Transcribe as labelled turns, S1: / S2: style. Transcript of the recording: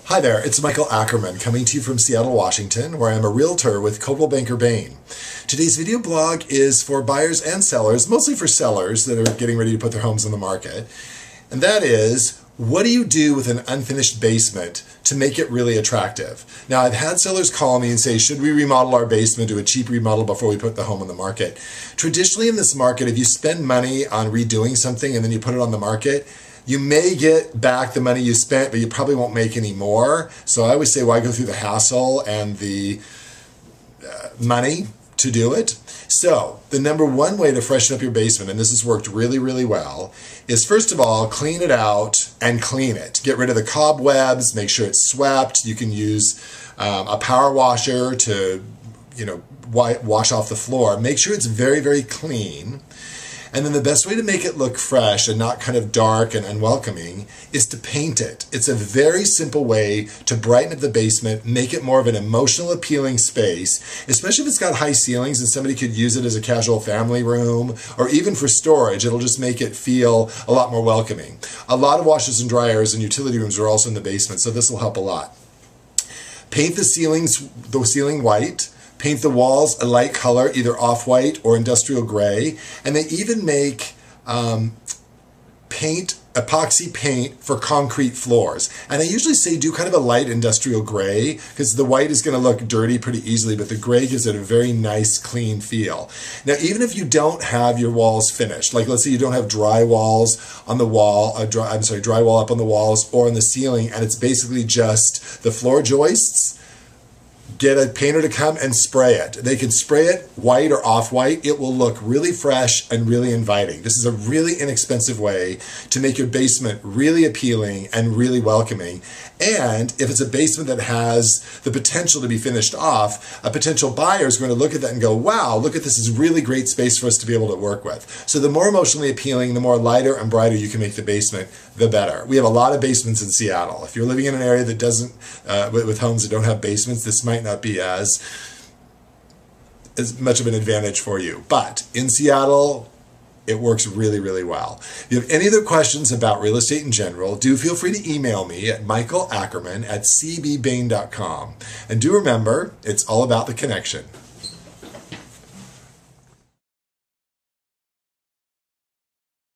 S1: Hi there, it's Michael Ackerman coming to you from Seattle, Washington, where I'm a realtor with Coldwell Banker Bain. Today's video blog is for buyers and sellers, mostly for sellers that are getting ready to put their homes on the market. And that is, what do you do with an unfinished basement to make it really attractive? Now, I've had sellers call me and say, should we remodel our basement, do a cheap remodel before we put the home on the market? Traditionally in this market, if you spend money on redoing something and then you put it on the market, you may get back the money you spent, but you probably won't make any more. So I always say, why go through the hassle and the money to do it? So the number one way to freshen up your basement, and this has worked really, really well, is first of all, clean it out and clean it. Get rid of the cobwebs, make sure it's swept. You can use a power washer to, wash off the floor. Make sure it's very, very clean. And then the best way to make it look fresh and not kind of dark and unwelcoming is to paint it. It's a very simple way to brighten up the basement, make it more of an emotional appealing space, especially if it's got high ceilings and somebody could use it as a casual family room or even for storage. It'll just make it feel a lot more welcoming. A lot of washers and dryers and utility rooms are also in the basement, so this will help a lot. Paint the ceiling white. Paint the walls a light color, either off-white or industrial gray. And they even make epoxy paint for concrete floors. And I usually say do kind of a light industrial gray because the white is going to look dirty pretty easily, but the gray gives it a very nice, clean feel. Now, even if you don't have your walls finished, like let's say you don't have drywall on the wall, drywall up on the walls or on the ceiling, and it's basically just the floor joists, get a painter to come and spray it. They can spray it white or off-white. It will look really fresh and really inviting. This is a really inexpensive way to make your basement really appealing and really welcoming. And if it's a basement that has the potential to be finished off, a potential buyer is going to look at that and go, wow, look at this, is really great space for us to be able to work with. So the more emotionally appealing, the more lighter and brighter you can make the basement, the better. We have a lot of basements in Seattle. If you're living in an area that doesn't, with homes that don't have basements, this might not be as much of an advantage for you. But in Seattle, it works really, really well. If you have any other questions about real estate in general, do feel free to email me at michaelackerman@cbbain.com. And do remember, it's all about the connection.